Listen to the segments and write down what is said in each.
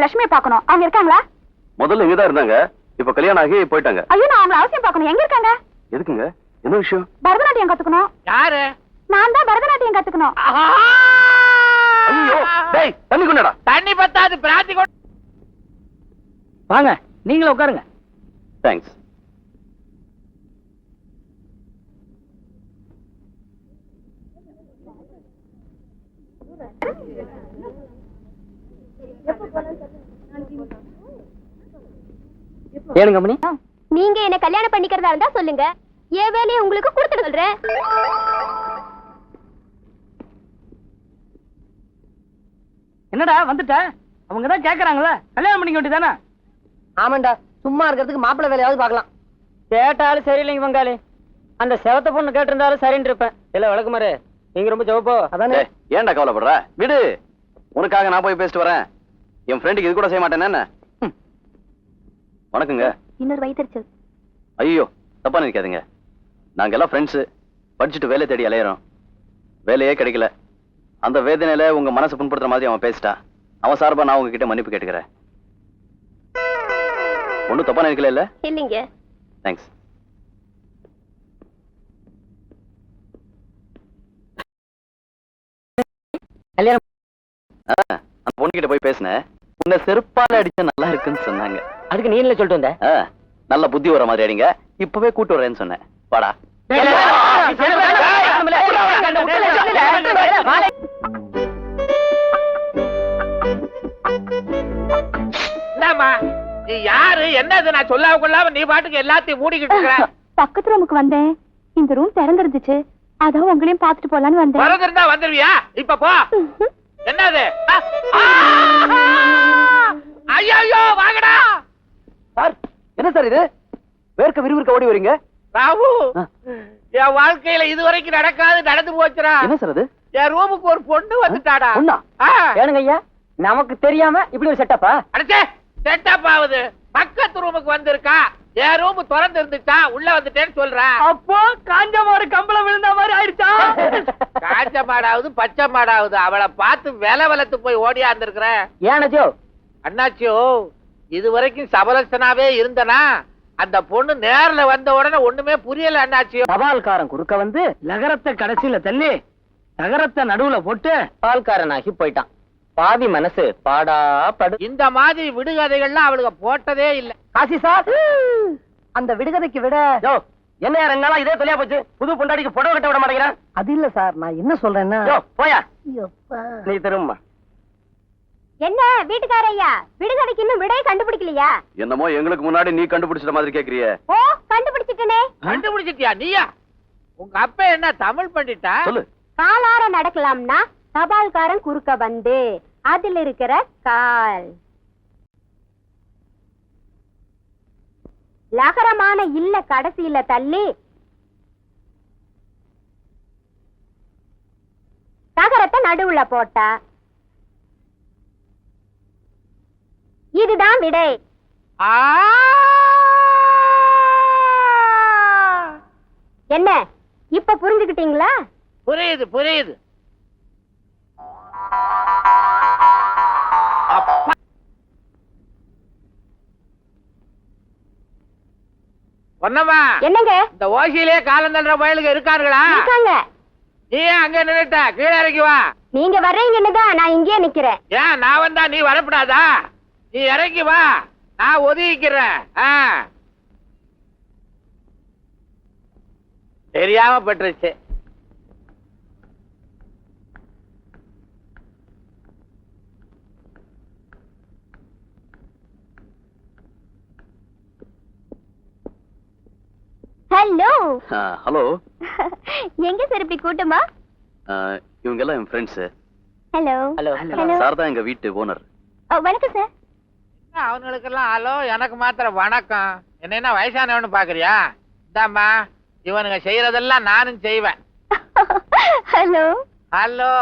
லட்சுமியை பார்க்கணும். அவங்க இருக்காங்களா? முதல்ல இங்கதான் இருந்தாங்க, இப்ப கல்யாணம் ஆகி போயிட்டாங்க. ஐயோ, நான் அவங்களை அவசியம் பார்க்கணும். எங்க இருக்காங்க? எதுக்குங்க? என்ன விஷயம்? பரதநாட்டியம் கத்துக்கணும். யாரு? நான் தான் பரதநாட்டியம் கத்துக்கணும். ஐயோ, டேய் தண்ணி கொண்டடா. தண்ணி பத்தாது, பிராந்தி கொண்டு வாங்க, நீங்களும் உட்காருங்க. தேங்க்ஸ். ஏனுங்க மணி, நீங்க என்ன கல்யாணம் பண்ணிக்கிறதா இருந்தா சொல்லுங்க, என் வேலையை உங்களுக்கு கொடுத்துட்டு சொல்றேன். என்னடா வந்துட்ட? அவங்க தான் கேக்குறாங்களா, கல்யாணம் பண்ணிக்க வேண்டியதானே? ஆமாண்டா, சும்மா இருக்கிறதுக்கு மாப்பிள்ளை வேலையாவது பார்க்கலாம். கேட்டாலும் சரியில்லைங்க பங்காளி. அந்த செவத்த பொண்ணு கேட்டிருந்தாலும் சரின்னு இருப்பேன். இல்ல விளக்குமாரு, நீங்க ரொம்ப ஜவப்போ. அதானே. ஏன்டா கவலைப்படுற? விடு, உனக்காக நான் போய் பேசிட்டு வரேன். என் ஃப்ரெண்டுக்கு இது கூட செய்ய மாட்டேன் என்ன? வணக்கங்க. இன்னொரு வயிற்றுச்சல். ஐயோ, தப்பா நினைக்காதீங்க. நாங்க எல்லாம் ஃப்ரெண்ட்ஸ், படிச்சுட்டு வேலை தேடி அலையிறோம். வேலையே கிடைக்கல. அந்த வேதனையில உங்க மனசு புண்படுத்துற மாதிரி அவன் பேசிட்டா. அவன் சார்பா நான் உங்ககிட்ட மன்னிப்பு கேட்டுக்கிறேன். ஒன்னும் தப்பா நினைக்கல இல்ல? இல்லைங்க. தேங்க்ஸ். கல்யாணம் அந்த பொண்ணுகிட்ட போய் பேசினேன். உன்னை செருப்பால அடிச்சா நல்லா இருக்குன்னு சொன்னாங்க. அதுக்கு நீ இல்ல சொல்லிட்டு வந்த. நல்ல புத்தி வர மாதிரி அடிங்க, இப்பவே கூட்டு வரேன்னு சொன்னேன். வாடா. நீ யாரு, என்னது? நான் சொல்லாம கொள்ளாம நீ பாட்டுக்கு எல்லாத்தையும் மூடிக்கிட்டு இருக்கிற. பக்கத்து ரூமுக்கு வந்தேன், இந்த ரூம் திறந்துருந்துச்சு, அதான் உங்களையும் பாத்துட்டு போலான்னு வந்தேன். வரதுன்னா வந்துருவியா? இப்ப போ. என்னது? ஐயோ, வாங்கடா. சார், என்ன சார் இது? வேர்க்க விறுவிறுக்க ஓடி வரீங்க? ராவு, என் வாழ்க்கையில இதுவரைக்கும் நடக்காது நடந்து போச்சுடா. என்ன சார் அது? என் ரூமுக்கு ஒரு பொண்ணு வந்துட்டாடா. பொண்ணா? ஏனுங்க ஐயா, நமக்கு தெரியாம இப்படி ஒரு செட்டப்பா? அடச்சே, செட்டப் ஆகுது. பக்கத்து ரூமுக்கு வந்திருக்கா, என் ரூம் திறந்து இருந்துச்சா, உள்ள வந்துட்டேன்னு சொல்றேன். அப்போ காஞ்ச மாடு கம்பளம் விழுந்த மாதிரி ஆயிடுச்சா? காஞ்ச மாடாவது பச்சை மாடாவது அவளை பார்த்து வில வளர்த்து போய் ஓடியா இருந்திருக்கிறேன். ஏனஜோ அண்ணாச்சியோ, இது வரைக்கும் சபலசனாவே இருந்தனா, அந்த பொண்ணு நேர்ல வந்த உடனே ஒண்ணுமே புரியல அண்ணாச்சியோ. தபால்காரன் குறுக்க வந்து நகரத்தை கடைசியில தள்ளி நகரத்தை நடுவுல போட்டு பால்காரனாகி போயிட்டான். பாவி மனசு பாடா படு. இந்த மாதிரி விடுகதைகள்லாம் அவளுக்கு போட்டதே இல்ல. காசி சார், அந்த விடுகதைக்கு விட என்ன 2 நாளா இதே தொலையா போச்சு. புது பொண்டாடிக்கு புடவை கட்ட விட மாட்டேங்கிறான். அது இல்ல சார், நான் என்ன சொல்றேன்னா, போயா நீ திரும்ப. என்ன வீட்டுக்கார ஐயா, விடுகதைக்கு இன்னும் விடையை கண்டுபிடிக்கலையா? என்னமோ எங்களுக்கு முன்னாடி நீ கண்டுபிடிச்சிட்ட மாதிரி கேக்குறியே. ஓ, கண்டுபிடிச்சிட்டனே. கண்டுபிடிச்சிட்டியா நீயா? உங்க அப்பா என்ன தமிழ் பண்ணிட்டா? சொல்லு. காலார நடக்கலாம்னா தபால்காரன் குறுக்க வந்து அதில் இருக்கிற கால். லகரமான இல்ல கடைசியில தள்ளி நகரத்தை நடுவுல போட்டா. இதுதான் விடை. என்ன இப்ப புரிஞ்சுக்கிட்டீங்களா? புரியுது புரியுது. பொன்னம்மா, என்னங்க? இந்த ஓசியிலே காலம் தள்ளுற பயலுக்கு இருக்காருங்களா? இருக்காங்க. நீ அங்க நின்னுட்ட, கீழே இறங்கி வா. நீங்க வர்றீங்கன்னு தான் நான் இங்கே நிக்கிறேன். ஏன் நான் வந்தா நீ வரப்படாதா? நீ இறங்கி வா, நான் ஒதுக்கிக்கிறேன். தெரியாம பட்டுருச்சு. ஹலோ. ஹலோ. எங்க சார் இப்படி கூட்டமா? இவங்க எல்லாம் என் ஃப்ரெண்ட்ஸ். ஹலோ. ஹலோ. சார் தான் எங்க வீட்டு ஓனர். வணக்கம் சார். அவனுக்கெல்லாம் ஹலோ, எனக்கு மாத்திரம் வணக்கம். என்ன வயசானவனு பாக்குறியா? இந்தாம்மா, இவனுங்க செய்யறதெல்லாம் நானும் செய்வேன். ஹலோ. ஹலோ,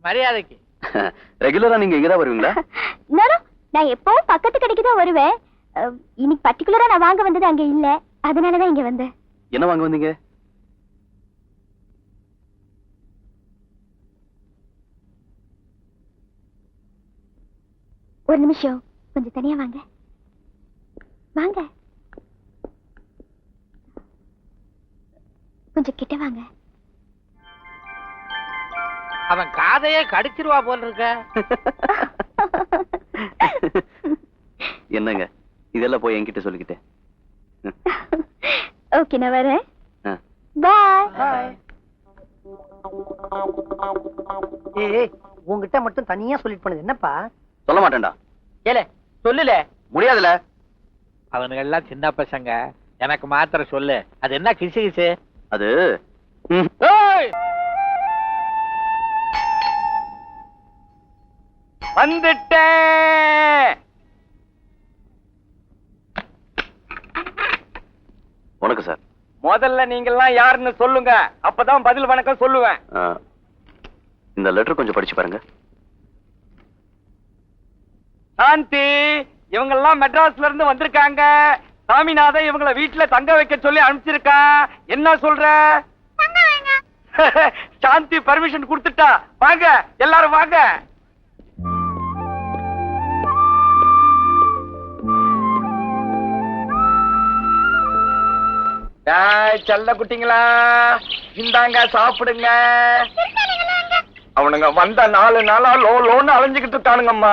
மரியாதைக்கு. ரெகுலரா நீங்க இங்கதான் வருவீங்களா? நான் எப்பவும் பக்கத்து கடைக்கு தான் வருவேன். இன்னைக்கு பர்டிகுலரா நான் வாங்க வந்தது அங்க இல்ல, அதனாலதான் இங்க வந்தேன். என்ன வாங்க வந்தீங்க? ஒரு நிமிஷம் கொஞ்சம் தனியா வாங்க. வாங்க, கொஞ்சம் கிட்ட வாங்க. அவன் காதையே கடிச்சிருவா போல இருக்க. என்னங்க இதெல்லாம் போய் என்கிட்ட சொல்லிக்கிட்டேன். ஓகே, நான் வரேன். ஆ. பாய். ஏய், உன்கிட்ட மட்டும் தனியா சொல்லிட்டு போனது என்னப்பா? சொல்ல மாட்டேன்டா. ஏலே சொல்லுல. முடியாதுல. அவனுங்க எல்லாம் சின்ன பசங்க, எனக்கு மாத்திரம் சொல்லு. அது என்ன கிசு கிசு? அது ஏய்! வந்துட்டேன். உனக்கு சார். முதல்ல நீங்கெல்லாம் யாருன்னு சொல்லுங்க, அப்பதான் பதில் வணக்கம் சொல்லுவேன். இந்த லெட்டர் கொஞ்சம் படிச்சு பாருங்க. சாந்தி, இவங்க எல்லாம் மெட்ராஸ்ல இருந்து வந்திருக்காங்க. சாமிநாதன் இவங்கள வீட்டுல தங்க வைக்க சொல்லி அனுப்பிச்சிருக்கா. என்ன சொல்ற? சாந்தி பர்மிஷன் கொடுத்துட்டா. வாங்க எல்லாரும் வாங்க. செல்ல குட்டிங்களா, இந்தாங்க சாப்பிடுங்க. அவனுங்க வந்த 4 நாளா லோன்னு அலைஞ்சுக்கிட்டு இருக்கானுங்கம்மா.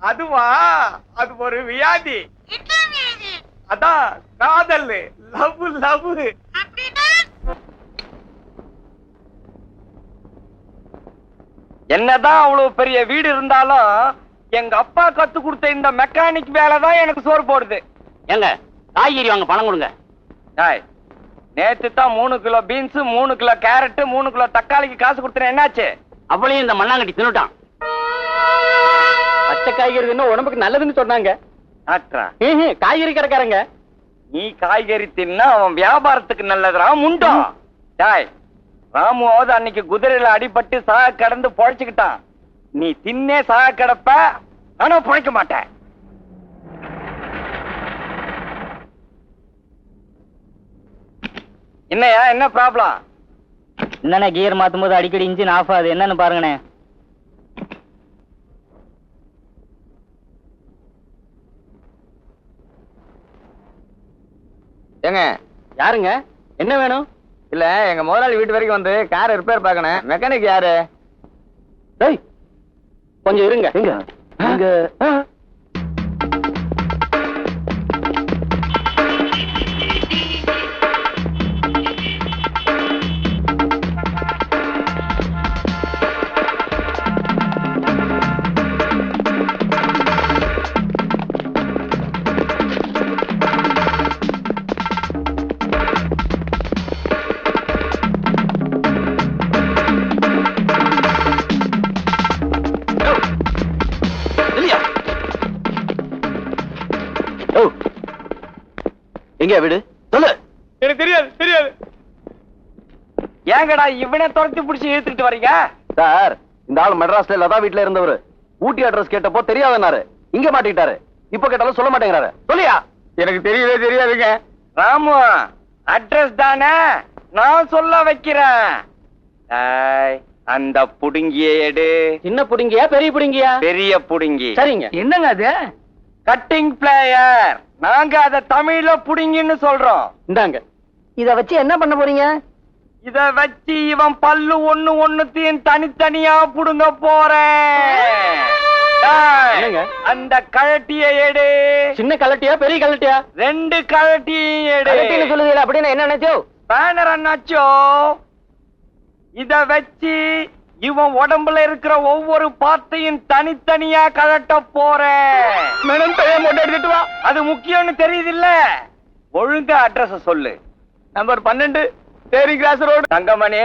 அதுவா, அது ஒரு வியாதி. அதான் காதல், லவ் லவ். என்னதான் அவ்வளவு பெரிய வீடு இருந்தாலும் எங்க அப்பா கத்து கொடுத்த இந்த மெக்கானிக் வேலை தான் எனக்கு சோறு போடுது. ஏங்க காய்கறி வாங்க பணம் கொடுங்க. நேத்து தான் 3 kilo beans, 3 kilo carrot, 3 kilo தக்காளிக்கு காசு கொடுத்தேன். என்னாச்சு? அவளையும் இந்த மண்ணாங்கட்டி தின்னுட்டான். பச்சை காய்கறி தின்னா உடம்புக்கு நல்லதுன்னு சொன்னாங்க. காய்கறி கடைக்காரங்க. நீ காய்கறி தின்னா அவன் வியாபாரத்துக்கு நல்லதுரா முண்டோ. ராமுவாவது அன்னைக்கு குதிரையில அடிபட்டு சாக கடந்து பொழைச்சுக்கிட்டான். நீ தின்னே சாக கிடப்ப, ஆனா பொழைக்க மாட்டேன். என்னையா, என்ன ப்ராப்ளம்? என்னண்ணே கியர் மாத்தும் போது அடிக்கடி இன்ஜின் ஆஃப் ஆகுது, என்னன்னு பாருங்கண்ணே. ஏங்க யாருங்க, என்ன வேணும்? இல்ல, எங்க முதலாளி வீட்டு வரைக்கும் வந்து கார் ரிப்பேர் பார்க்கணும். மெக்கானிக் யாரு? டேய் கொஞ்சம் இருங்க. எங்க வீடு சொல்லு. எனக்கு தெரியாது. ஏங்கடா இவனை துரத்தி பிடிச்சி இழுத்துக்கிட்டு வரீங்க? சார், இந்த ஆள் மெட்ராஸ்ல லதா வீட்டுல இருந்தவரு. ஊட்டி அட்ரஸ் கேட்டப்போ தெரியாதனாரு, இங்க மாட்டிக்கிட்டாரு. இப்ப கேட்டாலும் சொல்ல மாட்டேங்கிறாரு. சொல்லியா? எனக்கு தெரியாதுங்க. ராமு, அட்ரஸ் தானே, நான் சொல்ல வைக்கிறேன். அந்த புடுங்கிய எடு. சின்ன புடுங்கியா பெரிய புடுங்கியா? பெரிய புடுங்கி. சரிங்க. என்னங்க அது? Cutting plier. நாங்க அத தமிழ்ல புடுங்கின்னு சொல்றோம். இந்தாங்க. இத வச்சு என்ன பண்ண போறீங்க? இத வச்சு இவன் பல்லு ஒண்ணுத்தையும் தனித்தனியா புடுங்க போறேன். என்னங்க? அந்த கழட்டிய எடு. சின்ன கலட்டியா பெரிய கலட்டியா? 2 கழட்டியும் எடு. கலட்டின்னு சொல்லுதீங்க, அப்படின்னு என்ன நினைச்சோ? பேனர் அண்ணாச்சோ. இத வச்சு இவன் உடம்புல இருக்கிற ஒவ்வொரு பார்ட்டையும் தனித்தனியா கழட்ட போறேன். எடுத்துட்டு வா. அது முக்கியம்னு தெரியுது இல்ல? ஒழுங்கா அட்ரஸ் சொல்லு. நம்பர் 12 தேரி கிராஸ் ரோடு. தங்கமணி,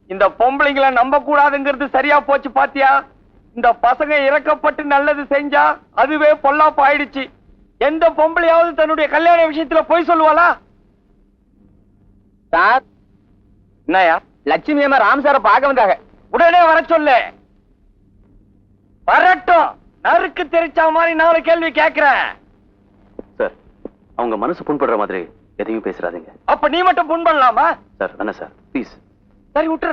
இந்த பொம்பளைங்களை நம்ப கூடாதுங்கிறது சரியா போச்சு பாத்தியா? இந்த பசங்க இறக்கப்பட்டு நல்லது செஞ்சா அதுவே பொல்லாப்பு ஆயிடுச்சு. எந்த பொம்பளையாவது தன்னுடைய கல்யாண விஷயத்துல போய் சொல்லுவாளா? சார், என்னயா? லட்சுமி அம்மா ராம் சாரை பார்க்க வந்தாங்க. உடனே வர சொல்லு. வரட்டும். நறுக்கு தெரிச்ச மாதிரி 4 கேள்வி கேட்கிறேன். சார், அவங்க மனசு புண்படுற மாதிரி எதையும் பேசுறாதீங்க. அப்ப நீ மட்டும் புண் பண்ணலாமா? சார், என்ன சார், ப்ளீஸ். சரி விட்டுற.